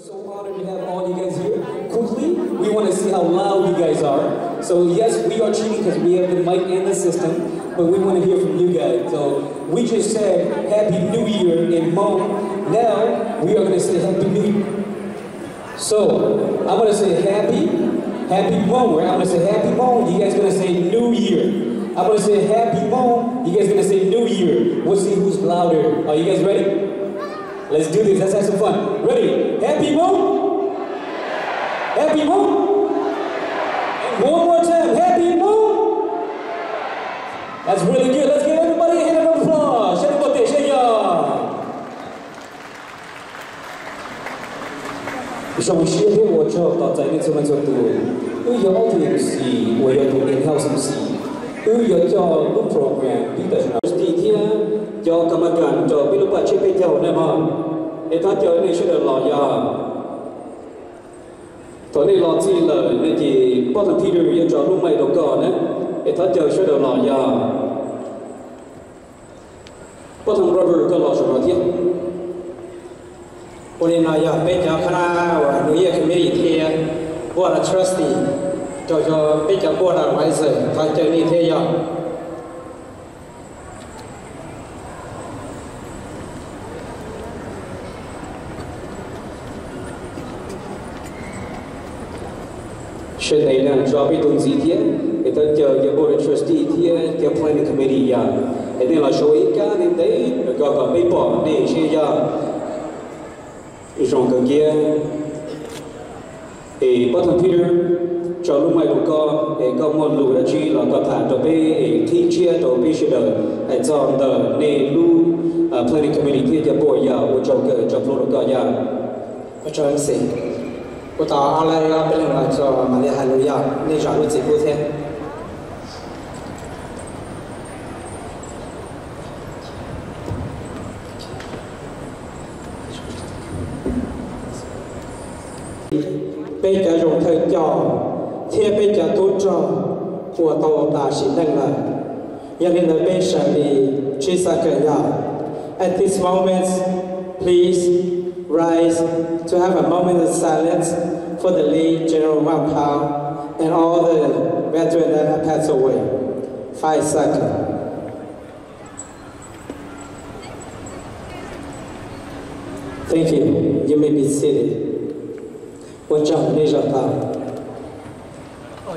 so honored to have all you guys here. Quickly, we want to see how loud you guys are. So yes, we are cheating because we have the mic and the system, but we want to hear from you guys. So we just said Happy New Year in Hmong. Now we are going to say Happy New Year. So I'm going to say Happy Hmong. Right? I'm going to say Happy Hmong. You guys are going to say New Year. I'm going to say Happy Hmong. You guys are going to say New Year. We'll see who's louder. Are you guys ready? Let's do this. Let's have some fun. Ready? Happy Hmong. Happy Hmong. And one more time. Happy Hmong. That's really good. Let's give everybody a hand of applause. Everybody, shake ya. 上学的我就到在那这么做多，有好多事，我要读研究什么事，有叫录 program， 比如说第一天叫กรรมการ叫ไม่รู้ว่าชื่อเป็นเจ้าเนี่ยมั้งไอ้ท่านเจ้าเนี่ยชื่อหล่อยาตอนนี้หล่อจีเลยเนี่ยที่ป้าทำที่เรียนจะรู้ไม่ตัวก่อนนะไอ้ท่านเจ้าชื่อหล่อยาป้าทำรับรู้ก็หล่อสุดที่วันนี้นายเป็นเจ้าคณะว่าหน่วยคอมมิตี้ที่บอร์ดทรัสตี้จะเป็นเจ้าบอร์ดไวเซอร์ท่านเจ้านี่ที่ยา现在呢，主要被动几天，一旦叫board trustee 天，叫 planning committee 呀，一旦来说一家呢，得个被报那些呀，上个月，不同 Peter， 叫路买路个，个么路的去了个谈到被提前到必须的，这样的内路planning committee 天叫 board 呀，我叫个叫 floor 个呀，我这样子。我到阿拉亚本来做马里哈路亚，你找路几步天？被这种特教，天被这督照，我到大西登了，要你的被审理去三个呀。At this moment, please. Rise to have a moment of silence for the late General Wang Pao and all the veterans that have passed away. 5 seconds. Thank you. You may be seated. 我叫李小涛。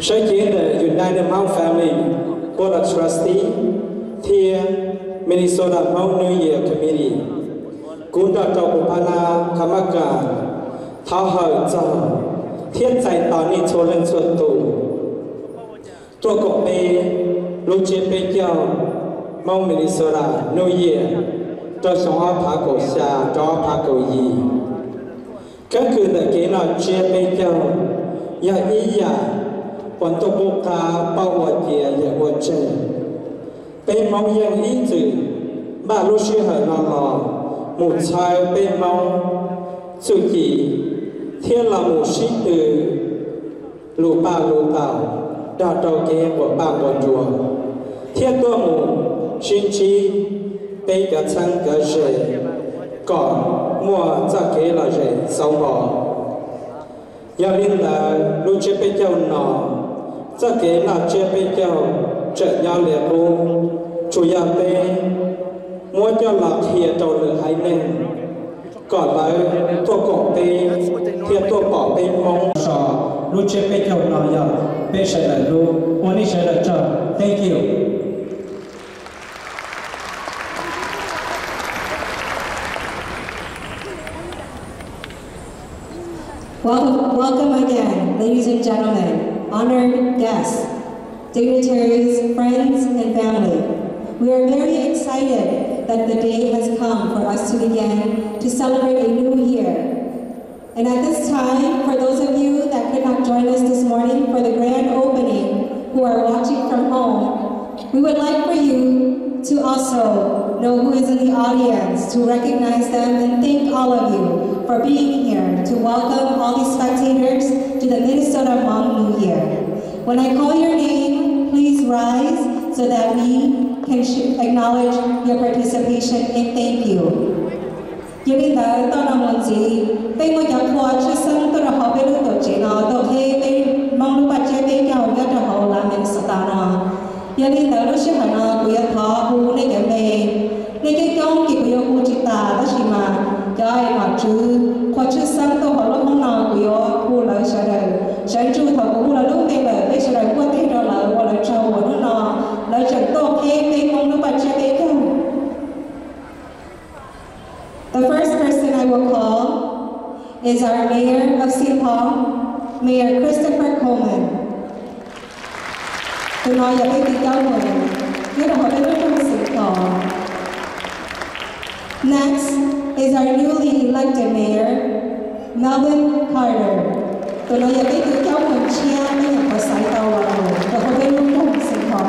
身兼的 United Hmong Family Board of Trustees ที่ Minnesota Hmong New Year Committee กูดักอุปนาคำการท้าเหยเจ้าเทียนใจตอนนี้โชว์เรื่องส่วนตัวกบเปลูกเจเปเจ้ามองมินิโซราโนเยียตัวสองอาภาโกชาจอภาโกยีก็คือแต่เกณฑ์เจเปเจ้ายาอียาปนตุบุกาเป้าวัดเยียยวัดเจเป็นมองยังอีจืบ้าลูกชื่อเหยนอนรอหมู่ชายเป็นมองสุกีเทียนละหมู่ชิตือลูป้าลูเต่าดาวเตาเกะบวป้าบวจัวเทียนตัวหมู่ชินชีเป็นกระชังกระเจก่อนมัวจะเกะละเจสองบ่อยาลินดาลูเจเป็นเจ้าหนอจะเกะละเจเป็นเจ้าเจยาเลียบูชุยาเป้มัวจะหลักเฮียโตหรือไฮเน่ก่อนเลยตัวกบเปเทียตัวปอเปมองสอรู้เช็คไปเจ้าหน่อยเปใช่ไหมรู้วันนี้ใช่ไหมจ้า thank you Welcome again, ladies and gentlemen, honored guests, dignitaries, friends, and family. We are very excited that the day has come for us to begin to celebrate a new year. And at this time, for those of you that could not join us this morning for the grand opening who are watching from home, we would like for you to also know who is in the audience, to recognize them and thank all of you for being here to welcome all these spectators to the Minnesota Hmong New Year. When I call your name, please rise so that we can acknowledge your participation and thank you. ยินดีต้อนรับทุกท่านที่มาจากทั่ว qua chữ sang tôi hỏi lúc nào của yo khu lợi sợ đời sợ chú thầu cũng là lúc bây giờ bây giờ qua tên đó là qua lợi trâu của nó nọ lợi chẳng tô kê kê mong nó bật chơi kê không. The first person I will call is our Mayor of St. Paul, Mayor Christopher Coleman. Tôi nói giờ cái tiếng cao mời, nhưng mà họ đã rất trong St. Paul. Next is our newly elected mayor, Melvin Carter. Tôi nói giờ cái tiếng cao mời chia với những có sai tàu vào rồi, và họ đã luôn trong St. Paul.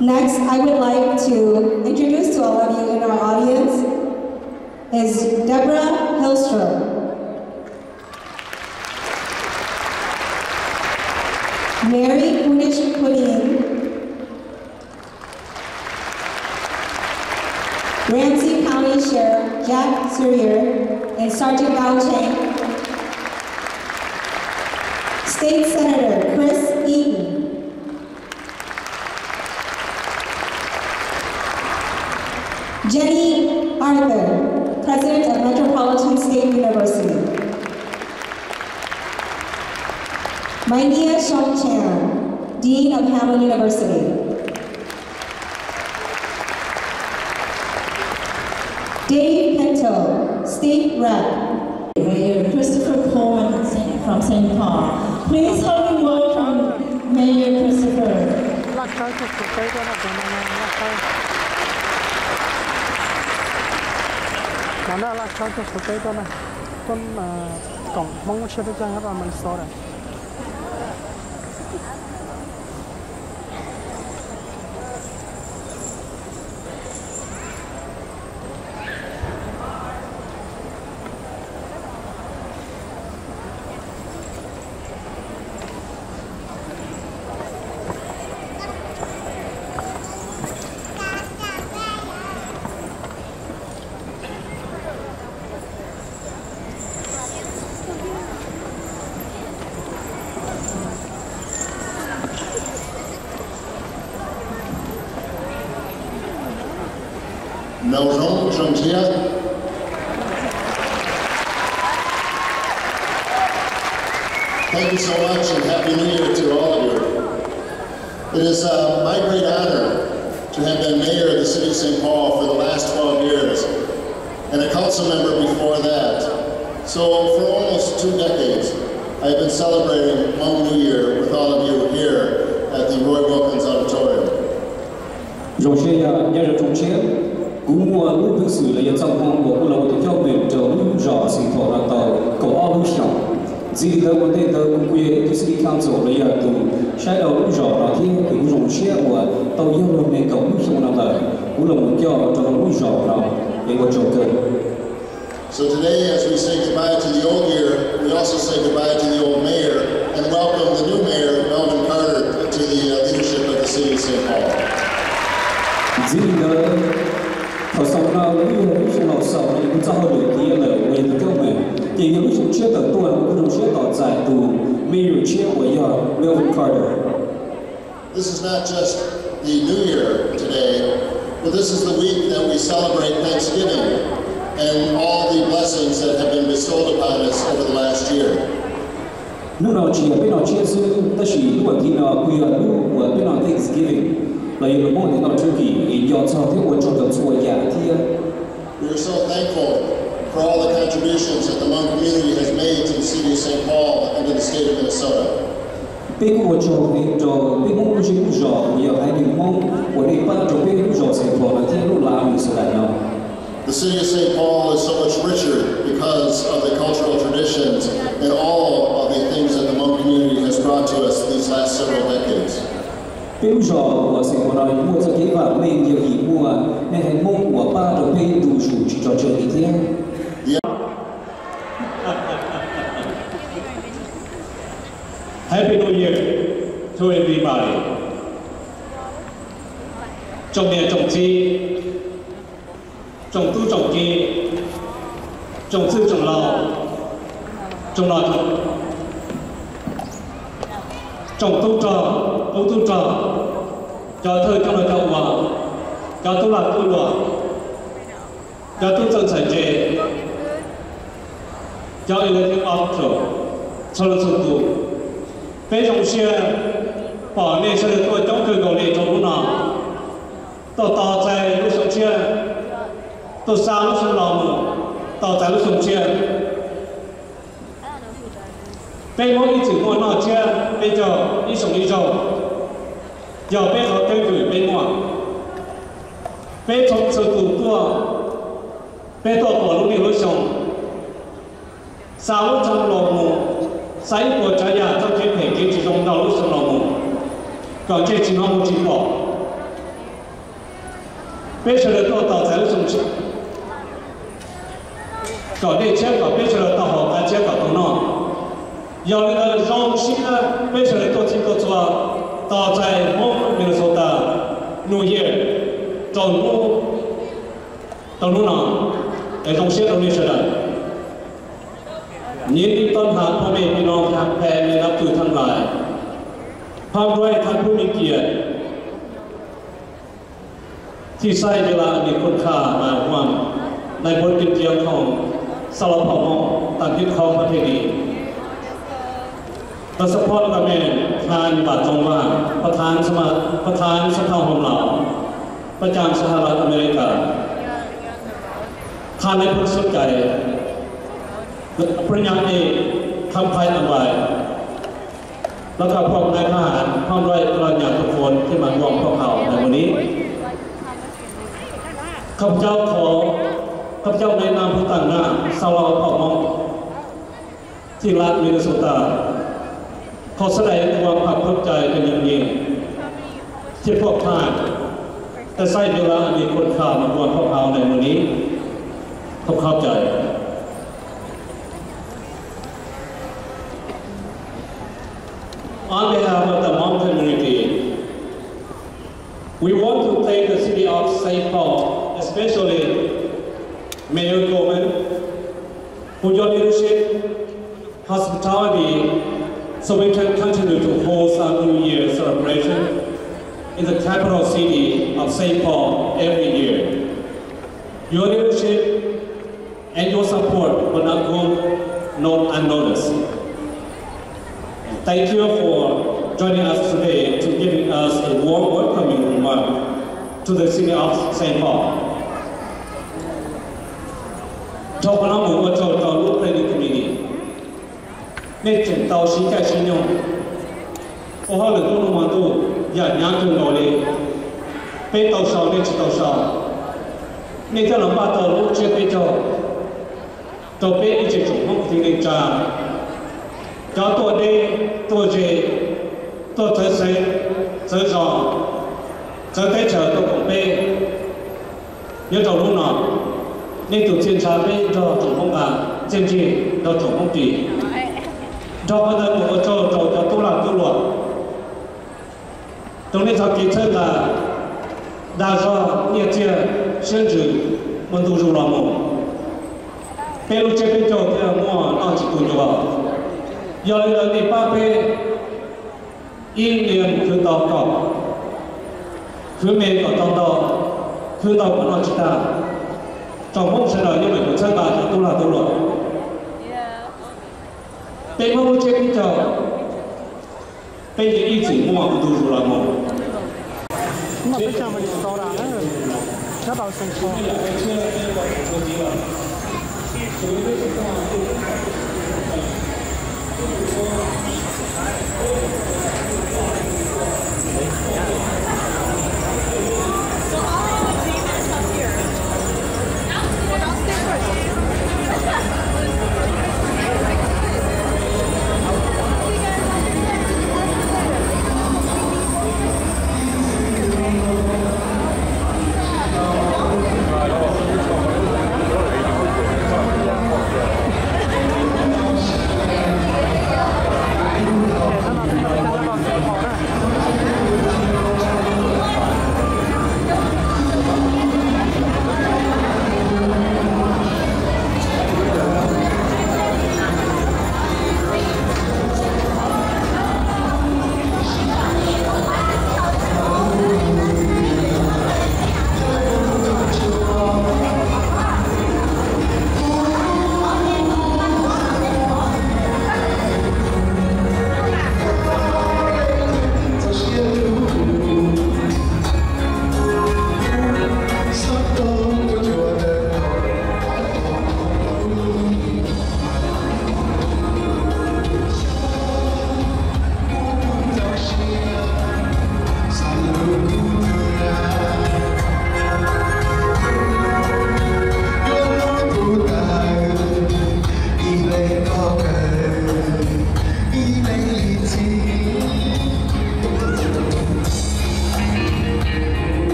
Next, I would like to introduce to all of you in our audience is Deborah Hillstrom. Mary Kunish-Pudding, Ramsey County Sheriff Jack Surrier, and Sergeant Gao Cheng, State Senator Chris Eaton, Jenny Arthur, President of Metropolitan State University. Mainia Shongchan, Dean of Hamlin University. Dave Pinto, State Rep. Mayor Christopher Coleman from St. Paul. Please help me welcome Mayor Christopher. Nó là cho cái đó này, con cổng mong sẽ được trang hết rồi mình xóa này. Melvin Jontia. Thank you so much and Happy New Year to all of you. It is my great honor to have been mayor of the city of St. Paul for the last 12 years and a council member before that. So for almost 2 decades, I have been celebrating Hmong New Year with all of you here at the Roy Wilkins Auditorium. Cú mua lúc thực sự là dân trong hông của cô là một theo về trở lúc rõ sinh thọ là tàu cầu ao lúc xong gì đó có thể tờ cũng quy cái sự tham dự là giờ từ sai đầu lúc rõ là khi cái dùng xe của tàu yêu luôn này cầu lúc xong là đời cũng là một cho lúc rõ là cái một chỗ cơ. So today, as we say goodbye to the old year, we also say goodbye to the old mayor and welcome the new mayor, Melvin Carter, to the leadership of the city of St. Paul. Gì đó họ sống nào lúc xong nào sau này cũng trong đổi kia là về từ các mình thì những lúc chia tận tuổi cũng dùng chia tỏ giải từ mayor chia của Melvin Carter. This is not just the New Year today, but this is the week that we celebrate Thanksgiving and all the blessings that have been bestowed upon us over the last year. Lúc nào chỉ bên nào chia sẻ ta chỉ lúc thì nào quy là lúc của bên nào Thanksgiving. We are so thankful for all the contributions that the Hmong community has made to the city of St. Paul and to the state of Minnesota. The city of St. Paul is so much richer because of the cultural traditions and all of the things that the Hmong community has brought to us these last several decades. Bây giờ của sự của nói mua cho cái và mình nhiều gì mua nên hành mong của ba đầu bên đủ chủ chỉ trò chơi như thế. Happy New Year to everybody. Trong nhà trồng chi, trồng tu trồng kia, trồng sư trồng lò, trồng lò trồng tu trò, tu trò, cho thơ trong lời cầu hòa, cho tôi là tôi rồi cho tôi chân sài chế cho electric auto cho nó sử dụng bây giờ xe bỏ nên sẽ được tôi trong cơ cầu này trong lúc nào tôi tỏ chạy lúc sống xe tôi sáng lúc sống lòng tỏ chạy lúc sống xe bây mỗi ý chỉ ngồi nào xe bây giờ ý sống ý rồi giờ bây giờ tôi gửi bên ngoài bây trong sự tụ tua bây tôi bỏ lúc đi lúc sống sao lúc trong lòng mù sáng của trái nhà trong cái thể cái chỉ trong đầu lúc sống lòng mù còn cái chỉ nó một chỉ bỏ bây giờ tôi tỏ chạy lúc sống xe còn đây chết còn bây giờ tao học cái chết còn tôi nói giờ là dòng sinh là bây giờ tôi chỉ có cho tao chạy mong Minnesota New Year trong lúc nào để dòng sinh đâu đi sẽ được nhìn điต้นหาพ่อแม่พี่น้องทางแผ่มีนับถือทั้งหลายพร้อมด้วยท่านผู้มีเกียรติที่ใช้เวลาอันมีคุณค่ามาร่วมในบทเป็นเกียรติของสารพัดมองตามที่เขาประเพณีประสบพบกับแม่ทานบาทจงว่าประธานสภาของเราประจำสหรัฐอเมริกาทานในพุทธสุดใจปริญญาเอกคำไพ่อันไวแล้วก็พร้อมนายทหารพร้อมด้วยปริญญาทุกคนที่มาร่วมพวกเขาในวันนี้ข้าพเจ้าในนามผู้ต่างหน้าสาวเผ่ามองที่รัฐมินนิโซตาขอแสดงความภาคภูมิใจเป็นอย่างยิ่งที่พวกท่านแต่ใช้เวลามีคุณค่ามารวมพวกเขาในวันนี้เข้าใจOn behalf of the Hmong community, we want to thank the city of St. Paul, especially Mayor Goldman, for your leadership, hospitality, so we can continue to host our New Year celebration in the capital city of St. Paul every year. Your leadership and your support will not go unnoticed. Thank you for joining us today to giving us a warm welcoming remark to the city of St. Paul. Trong năm mới của cho lúc đây được community, nên chúng ta sẽ cái sinh nhung. Ô họ là công mà tu, nhà trường nói đi, bên tàu sầu nên chỉ tàu sầu, nên cho làm ba tàu lúc chưa bên cho bên đi chỉ chúng không thì nên trả. Cho tôi đi, tôi gì, tôi thấy xây, thấy rõ, thấy thấy chờ tôi cũng bê. Nhớ trong lúc nào, nên từ trên xa bê cho chủ không cả, trên gì, cho chủ không chỉ. Cho bây giờ một cho tôi làm tôi luật. Trong nên sau khi chân là đa do nhiệt chia, sinh trừ, mình tu dù lòng một. Bê lúc chế bên chỗ thì mua, nó chỉ tù nhiều vào. Giờ là đi ba bê yên liền cứ tàu cọc cứ mê có tàu tàu cứ tàu của nó chỉ ta trong mong sẽ nói như vậy của chân bà cho tôi là tôi rồi bê mong chế đi chờ bê thì ý chỉ mua của tôi rồi là một mà bây giờ mình tàu đá nữa các bạn xem không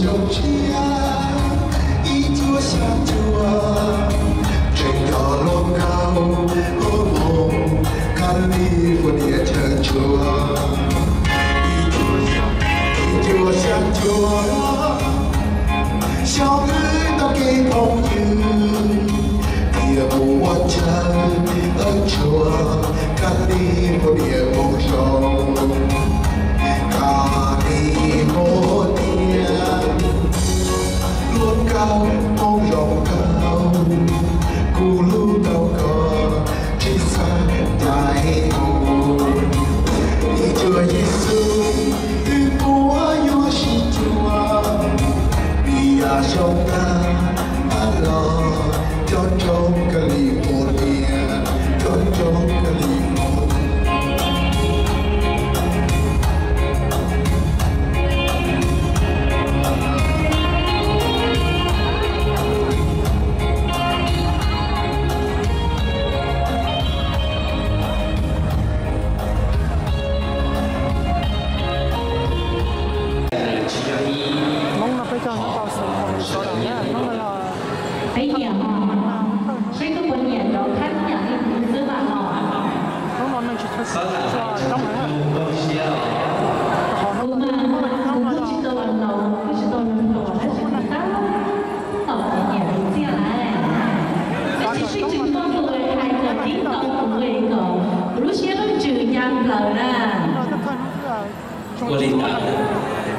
中间，一座小桥，整条路高，梦，看你不列车车，一座小桥，小雨都给朋友，也不完成车，看你不列梦想。 Kami một tiếng luôn cao mong rộng cao cù lu tàu cờ trên xa đại hồ đi chùa Giêsu đi của Yoshi chùa vì sông ta lo cho trong California cho trong California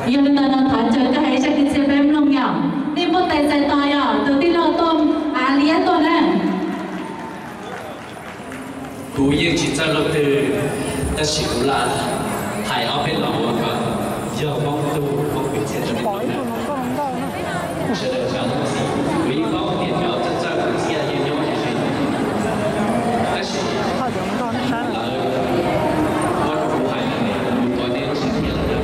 Dân ta đang thả trời các hãy chắc tin xem em lòng nhỏ nên một tay dài to nhỏ từ tin lo tôm lý to nè cú yên chỉ ra lúc từ ta chỉ cú là hải áo bên lòng của cả giờ mong tu mong bị chết cho mình sẽ được rằng vì có tiền nhỏ chân ra cũng sẽ yên nhau như thế ta chỉ là con của hải này có đến sự hiện được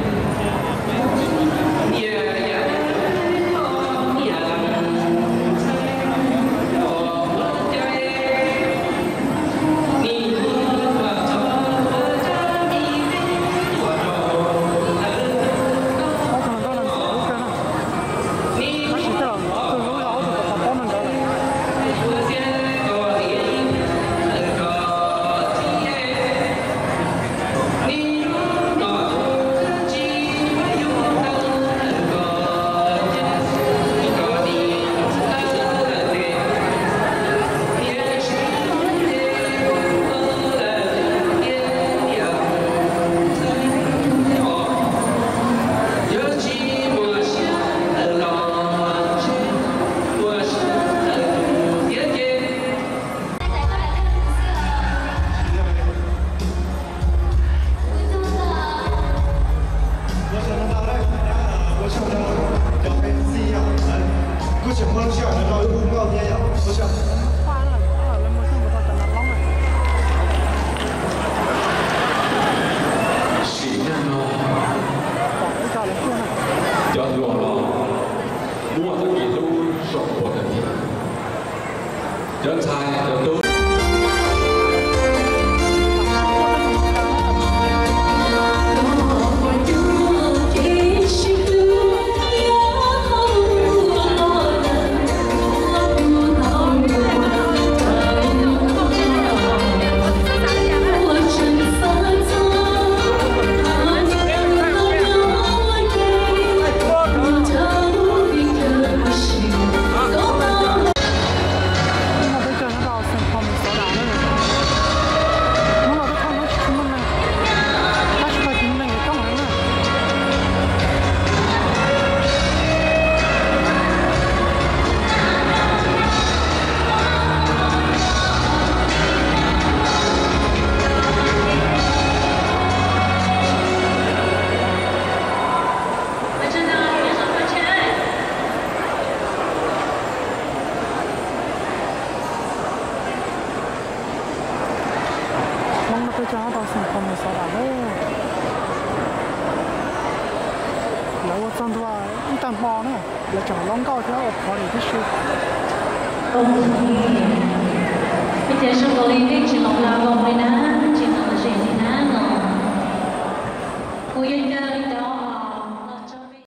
Bây giờ số của Linh chỉ mong là vòng này nè